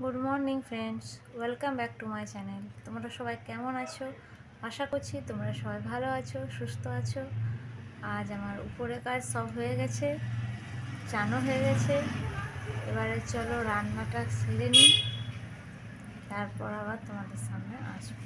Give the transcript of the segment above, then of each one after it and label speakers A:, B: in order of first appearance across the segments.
A: Good morning friends, welcome back to my channel. তোমরা সবাই কেমন আছো? আশা করছি তোমরা সবাই ভালো আছো, সুস্থ আছো। আজ আমার উপরে কাজ সব হয়ে গেছে, চানও হয়ে গেছে। এবারে চলো রান্নাটা সেরে নিই, তারপর আবার তোমাদের সামনে আসবো।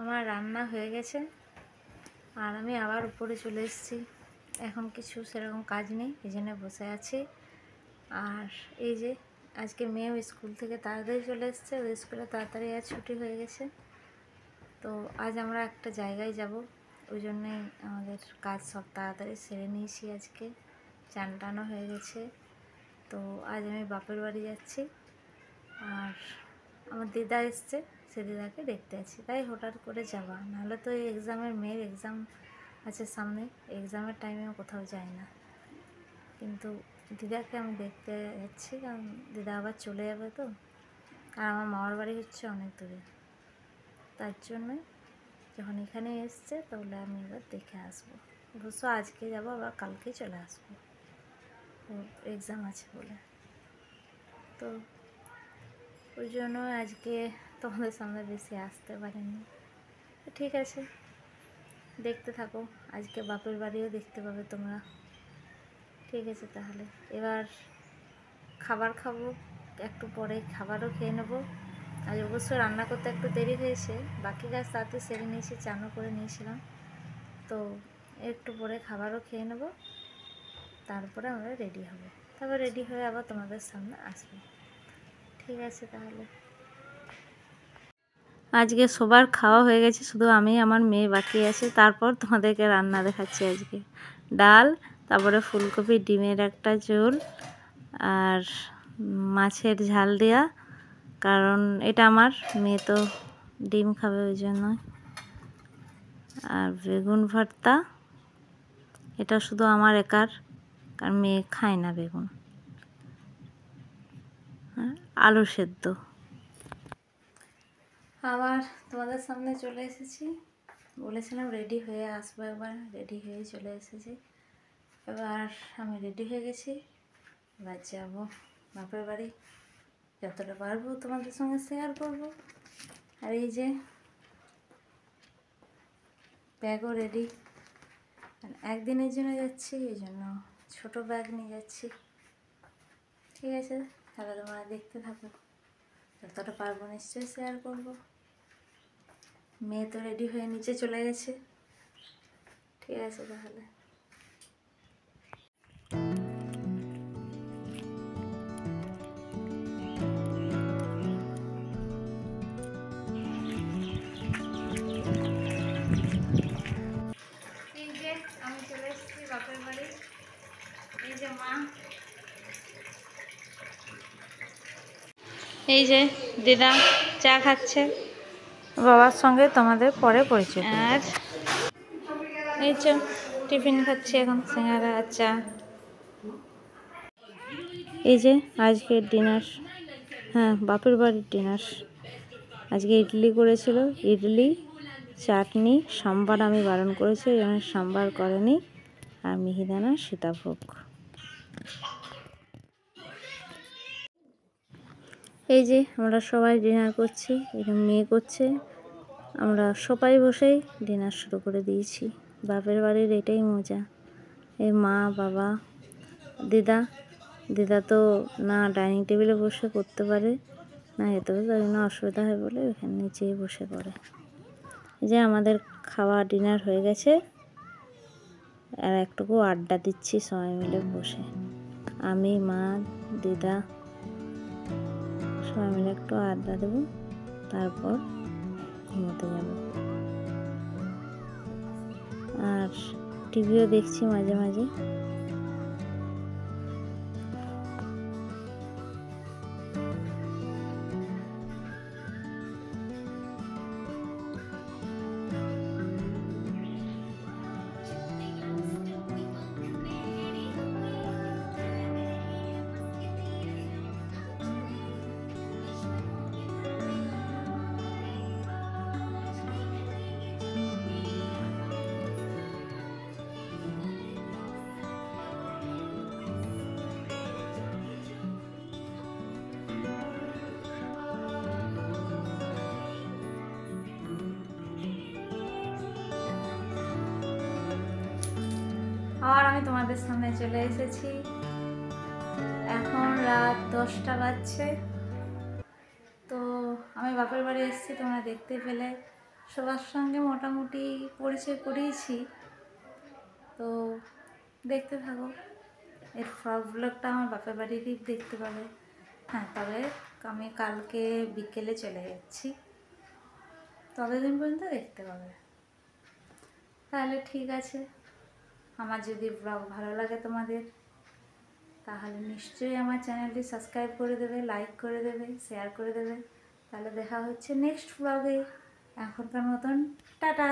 A: আমার রান্না হয়ে গেছে আর আমি আবার উপরে চলে এসেছি। এখন কিছু সেরকম কাজ নেই, এই জন্য বসে আছি। আর এই যে আজকে মেয়েও স্কুল থেকে তাড়াতাড়ি চলে এসছে, ওই স্কুলে তাড়াতাড়ি আজ ছুটি হয়ে গেছে। তো আজ আমরা একটা জায়গায় যাব, ওই জন্যেই আমাদের কাজ সব তাড়াতাড়ি সেরে নিয়েছি। আজকে চান টানও হয়ে গেছে। তো আজ আমি বাপের বাড়ি যাচ্ছি, আর আমার দিদা এসছে, সে দিদাকে দেখতে আছি, তাই হঠাৎ করে যাওয়া। নাহলে তো এই মেয়ের এক্সাম আছে সামনে, এক্সামের টাইমেও কোথাও যাই না। কিন্তু দিদাকে আমি দেখতে যাচ্ছি, কারণ দিদা আবার চলে যাবে তো। আর আমার মামার বাড়ি হচ্ছে অনেক দূরে, তার জন্যই যখন এখানে এসছে তাহলে আমি এবার দেখে আসবো। অবশ্য আজকে যাবো, আবার কালকেই চলে আসবো, ওর এক্সাম আছে বলে। তো ওই জন্য আজকে তোমাদের সামনে বেশি আসতে পারিনি। ঠিক আছে, দেখতে থাকো, আজকে বাপের বাড়িও দেখতে পাবে তোমরা। ঠিক আছে, তাহলে এবার খাবার খাবো, একটু পরে খাবারও খেয়ে নেবো। আজ অবশ্য রান্না করতে একটু দেরি হয়েছে, বাকি কাজ তাতে সেরে নিয়েছি, চানও করে নিয়েছিলাম। তো একটু পরে খাবারও খেয়ে নেবো, তারপরে আমরা রেডি হব, তারপর রেডি হয়ে আবার তোমাদের সামনে আসবো। ঠিক আছে, তাহলে আজকে সবার খাওয়া হয়ে গেছে, শুধু আমি আমার মেয়ে বাকি আছে। তারপর তোমাদেরকে রান্না দেখাচ্ছি। আজকে ডাল, তারপরে ফুলকপি ডিমের একটা ঝোল, আর মাছের ঝাল দেওয়া, কারণ এটা আমার মেয়ে তো ডিম খাবে ওই জন্য। আর বেগুন ভর্তা, এটা শুধু আমার একার, কারণ মেয়ে খায় না বেগুন। আলু সেদ্ধ। আবার তোমাদের সামনে চলে এসেছি, বলেছিলাম রেডি হয়ে আসবো, এবার রেডি হয়ে চলে এসেছি। এবার আমি রেডি হয়ে গেছি, এবার যাবো বাপের বাড়ি। যতটা পারবো তোমাদের সঙ্গে শেয়ার করব। আর এই যে ব্যাগও রেডি, একদিনের জন্য যাচ্ছি, এই জন্য ছোটো ব্যাগ নিয়ে যাচ্ছি। ঠিক আছে, তাহলে তোমরা দেখতে থাকো, যতটা পারবো নিশ্চয়ই শেয়ার করব। মেয়ে তো রেডি হয়ে নিচে চলে গেছে। ঠিক আছে, তাহলে এই যে আমি চলে এসেছি বাপের বাড়ি। যে মা, এই যে দিদা চা খাচ্ছে বাবার সঙ্গে, তোমাদের পরে পরিচয়। আর এই চো টিফিন খাচ্ছি এখন, সিঙ্গারা আর চা। এই যে আজকের ডিনার, হ্যাঁ বাপের বাড়ির ডিনার। আজকে ইডলি করেছিল, ইডলি চাটনি সাম্বার, আমি বারণ করেছি যেন সাম্বার করেনি, আর মিহিদানা সীতাভোগ। এই যে আমরা সবাই ডিনার করছি, এরকম মেয়ে করছে, আমরা সবাই বসেই ডিনার শুরু করে দিয়েছি। বাপের বাড়ির এটাই মজা। এই মা বাবা দিদা, দিদা তো না ডাইনিং টেবিলে বসে করতে পারে না এত, তাই জন্য অসুবিধা হয় বলে এখানে নিচেই বসে করে। এই যে আমাদের খাওয়া ডিনার হয়ে গেছে, আর একটুকু আড্ডা দিচ্ছি সবাই মিলে বসে, আমি মা দিদা সবাই মিলে একটু আড্ডা দেবো, তারপর ঘুমোতে যাব। আর টিভিও দেখছি মাঝে মাঝে। আর আমি তোমাদের সামনে চলে এসেছি, এখন রাত 10টা বাজছে। তো আমি বাপের বাড়ি এসেছি, তোমরা দেখতে পেলে, সবার সঙ্গে মোটামুটি পরিচয় করিয়েছি। তো দেখতে থাকো, এর ফ্লগ ব্লগটা আমার বাপের বাড়িরই দেখতে পাবে। হ্যাঁ, তবে আমি কালকে বিকেলে চলে যাচ্ছি, ততদিন পর্যন্ত দেখতে পাবে। তাহলে ঠিক আছে, আমার যদি ব্লগ ভালো লাগে তোমাদের, তাহলে নিশ্চয়ই আমার চ্যানেলটি সাবস্ক্রাইব করে দেবে, লাইক করে দেবে, শেয়ার করে দেবে। তাহলে দেখা হচ্ছে নেক্সট ব্লগে। এখনকার মতন টাটা।